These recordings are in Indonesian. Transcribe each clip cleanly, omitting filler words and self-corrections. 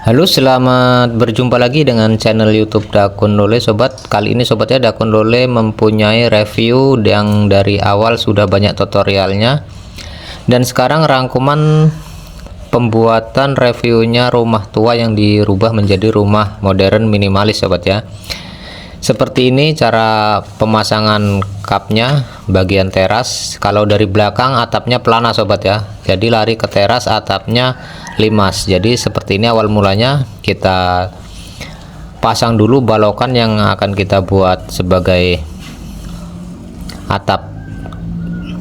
Halo, selamat berjumpa lagi dengan channel YouTube Dakun Lole, sobat. Kali ini sobatnya, Dakun Lole mempunyai review yang dari awal sudah banyak tutorialnya, dan sekarang rangkuman pembuatan reviewnya rumah tua yang dirubah menjadi rumah modern minimalis, sobat ya. Seperti ini cara pemasangan kapnya bagian teras. Kalau dari belakang atapnya pelana, sobat ya, jadi lari ke teras atapnya limas. Jadi seperti ini awal mulanya. Kita pasang dulu balokan yang akan kita buat sebagai atap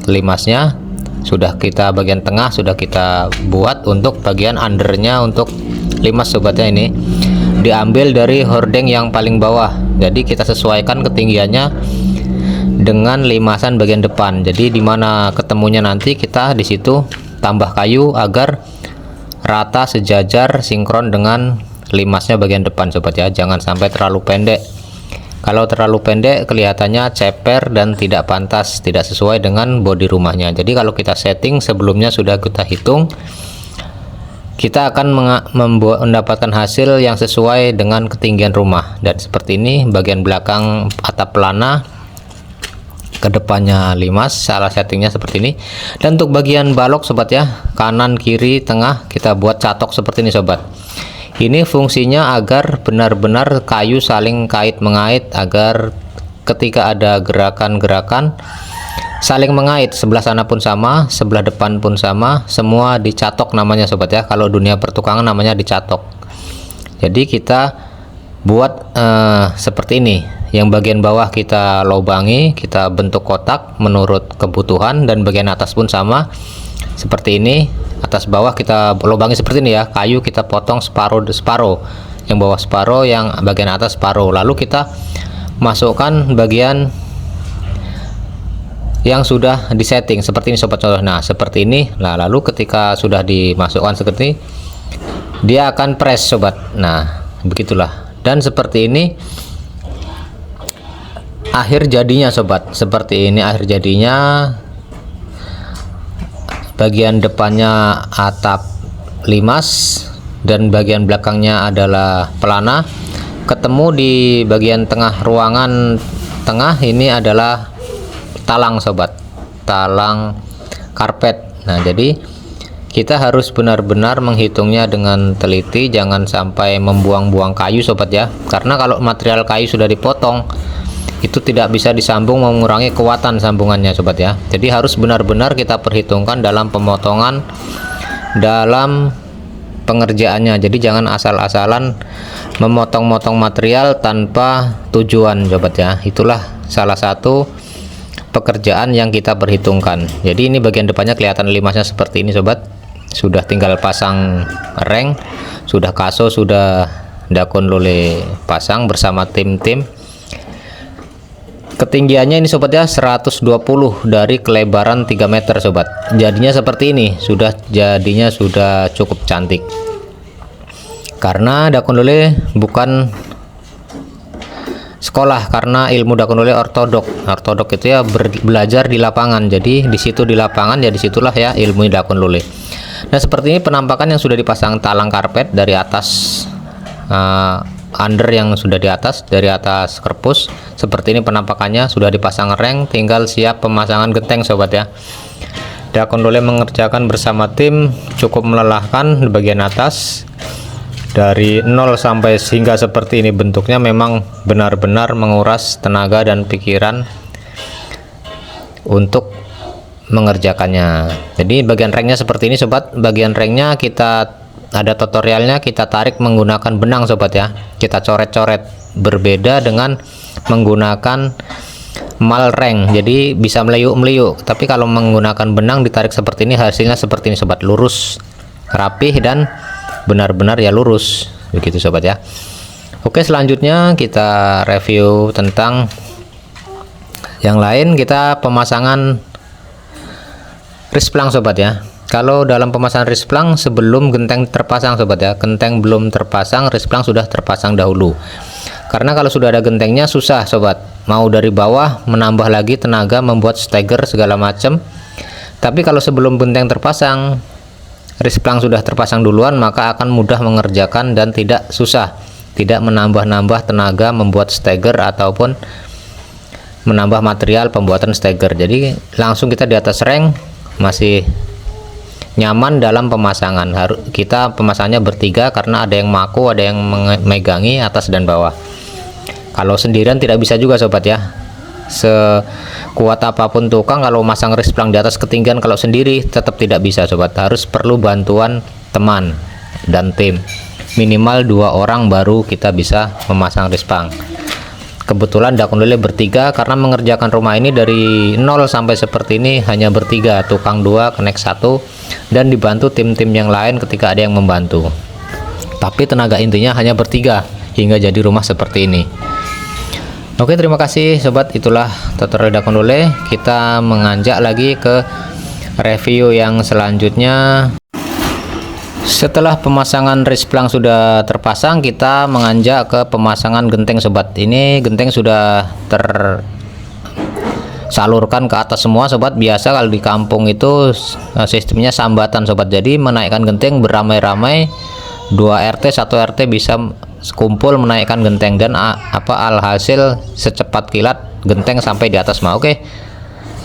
limasnya. Sudah kita bagian tengah sudah kita buat, untuk bagian undernya untuk limas, sobatnya, ini diambil dari hordeng yang paling bawah. Jadi kita sesuaikan ketinggiannya dengan limasan bagian depan. Jadi dimana ketemunya nanti kita di situ tambah kayu agar rata, sejajar, sinkron dengan limasnya bagian depan, sobat ya. Jangan sampai terlalu pendek. Kalau terlalu pendek kelihatannya ceper dan tidak pantas, tidak sesuai dengan bodi rumahnya. Jadi kalau kita setting sebelumnya sudah kita hitung, kita akan mendapatkan hasil yang sesuai dengan ketinggian rumah. Dan seperti ini bagian belakang atap pelana, kedepannya limas, salah settingnya seperti ini. Dan untuk bagian balok, sobat ya, kanan, kiri, tengah kita buat catok seperti ini, sobat. Ini fungsinya agar benar-benar kayu saling kait mengait, agar ketika ada gerakan-gerakan saling mengait, sebelah sana pun sama, sebelah depan pun sama, semua dicatok namanya, sobat ya. Kalau dunia pertukangan namanya dicatok. Jadi kita buat seperti ini. Yang bagian bawah kita lobangi, kita bentuk kotak menurut kebutuhan, dan bagian atas pun sama seperti ini. Atas bawah kita lobangi seperti ini ya. Kayu kita potong separuh, yang bawah separuh, yang bagian atas separuh. Lalu kita masukkan bagian yang sudah disetting seperti ini, sobat. Nah seperti ini. Nah lalu ketika sudah dimasukkan seperti ini, dia akan press, sobat. Nah begitulah. Dan seperti ini akhir jadinya, sobat. Seperti ini akhir jadinya. Bagian depannya atap limas dan bagian belakangnya adalah pelana. Ketemu di bagian tengah ruangan tengah ini adalah talang, sobat, talang karpet. Nah jadi kita harus benar-benar menghitungnya dengan teliti, jangan sampai membuang-buang kayu, sobat ya. Karena kalau material kayu sudah dipotong, itu tidak bisa disambung, mengurangi kekuatan sambungannya, sobat ya. Jadi harus benar-benar kita perhitungkan dalam pemotongan, dalam pengerjaannya. Jadi jangan asal-asalan memotong-motong material tanpa tujuan, sobat ya. Itulah salah satu pekerjaan yang kita perhitungkan. Jadi ini bagian depannya kelihatan limasnya seperti ini, sobat. Sudah tinggal pasang reng, sudah kaso, sudah Dakun Lole pasang bersama tim-tim. Ketinggiannya ini, sobat ya, 120 dari kelebaran 3 meter, sobat. Jadinya seperti ini, jadinya sudah cukup cantik. Karena Dakun Lole bukan sekolah, karena ilmu Dakun Lole ortodok itu ya, belajar di lapangan. Jadi di situ di lapangan ya, disitulah ya ilmu Dakun Lole. Nah seperti ini penampakan yang sudah dipasang talang karpet dari atas, under yang sudah di atas, dari atas kerpus. Seperti ini penampakannya, sudah dipasang reng, tinggal siap pemasangan genteng, sobat ya. Dakun Lole mengerjakan bersama tim, cukup melelahkan di bagian atas. Dari 0 sampai hingga seperti ini bentuknya, memang benar-benar menguras tenaga dan pikiran untuk mengerjakannya. Jadi bagian rengnya seperti ini, sobat. Bagian rengnya kita ada tutorialnya, kita tarik menggunakan benang, sobat ya. Kita coret-coret, berbeda dengan menggunakan mal reng. Jadi bisa meliuk-meliuk, tapi kalau menggunakan benang ditarik seperti ini, hasilnya seperti ini, sobat. Lurus, rapih, dan benar-benar ya lurus, begitu, sobat ya. Oke, selanjutnya kita review tentang yang lain. Kita pemasangan risplang, sobat ya. Kalau dalam pemasangan risplang sebelum genteng terpasang, sobat ya, genteng belum terpasang, risplang sudah terpasang dahulu. Karena kalau sudah ada gentengnya susah, sobat. Mau dari bawah menambah lagi tenaga, membuat stagger segala macam. Tapi kalau sebelum genteng terpasang, risplang sudah terpasang duluan, maka akan mudah mengerjakan dan tidak susah, tidak menambah-nambah tenaga membuat steger ataupun menambah material pembuatan steger. Jadi langsung kita di atas reng masih nyaman dalam pemasangan. Kita pemasangannya bertiga karena ada yang maku, ada yang memegangi atas dan bawah. Kalau sendirian tidak bisa juga sobat ya, sekuat apapun tukang kalau masang risplang di atas ketinggian, kalau sendiri tetap tidak bisa sobat, harus perlu bantuan teman dan tim, minimal 2 orang baru kita bisa memasang risplang. Kebetulan Dakun Lele bertiga karena mengerjakan rumah ini dari nol sampai seperti ini hanya bertiga, tukang 2, kenek 1, dan dibantu tim-tim yang lain ketika ada yang membantu. Tapi tenaga intinya hanya bertiga hingga jadi rumah seperti ini. Oke, terima kasih sobat, itulah tutorial Dakun Lele. Kita menganjak lagi ke review yang selanjutnya. Setelah pemasangan risplang sudah terpasang, kita menganjak ke pemasangan genteng sobat. Ini genteng sudah tersalurkan ke atas semua sobat. Biasa kalau di kampung itu sistemnya sambatan sobat, jadi menaikkan genteng beramai-ramai, 2 RT 1 RT bisa kumpul menaikkan genteng, dan alhasil secepat kilat genteng sampai di atas mah. Oke,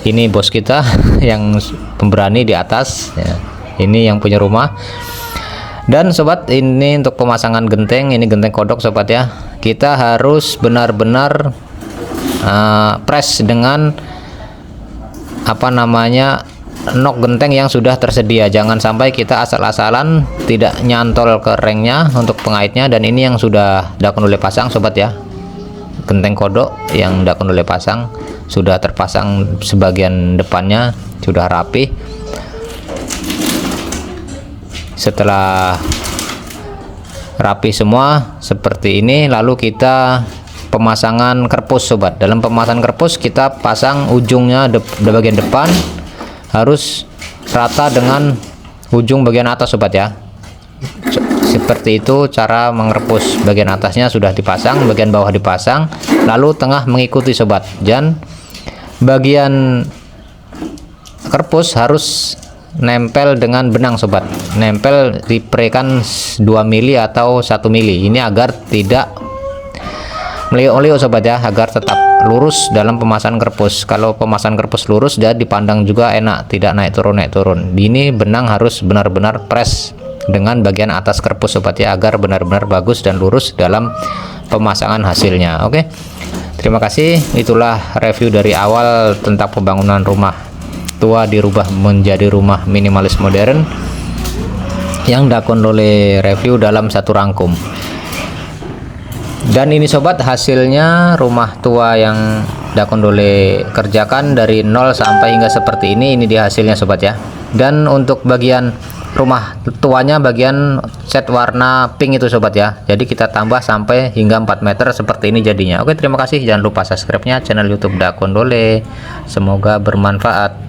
ini bos kita yang pemberani di atas ya. Ini yang punya rumah. Dan sobat, ini untuk pemasangan genteng, ini genteng kodok sobat ya. Kita harus benar-benar press dengan nok genteng yang sudah tersedia. Jangan sampai kita asal-asalan, tidak nyantol ke rengnya untuk pengaitnya. Dan ini yang sudah Dakun Lele pasang sobat ya, genteng kodok yang Dakun Lele pasang sudah terpasang, sebagian depannya sudah rapi. Setelah rapi semua seperti ini, lalu kita pemasangan kerpus sobat. Dalam pemasangan kerpus kita pasang ujungnya bagian depan harus rata dengan ujung bagian atas sobat ya. Seperti itu cara mengerpus. Bagian atasnya sudah dipasang, bagian bawah dipasang, lalu tengah mengikuti sobat. Dan bagian kerpus harus nempel dengan benang sobat, nempel diprekan 2 mili atau 1 mili. Ini agar tidak meliuk-liuk sobat ya, agar tetap lurus dalam pemasangan kerpus. Kalau pemasangan kerpus lurus, dan dipandang juga enak, tidak naik turun. Ini benang harus benar-benar press dengan bagian atas kerpus sobat ya, agar benar-benar bagus dan lurus dalam pemasangan hasilnya. Oke, terima kasih. Itulah review dari awal tentang pembangunan rumah tua dirubah menjadi rumah minimalis modern yang Dakun Lele review dalam satu rangkum. Dan ini sobat, hasilnya rumah tua yang Dakun Lele kerjakan dari nol sampai hingga seperti ini dia hasilnya sobat ya. Dan untuk bagian rumah tuanya bagian cat warna pink itu sobat ya, jadi kita tambah sampai hingga 4 meter seperti ini jadinya. Oke, terima kasih, jangan lupa subscribe-nya channel YouTube Dakun Lele. Semoga bermanfaat.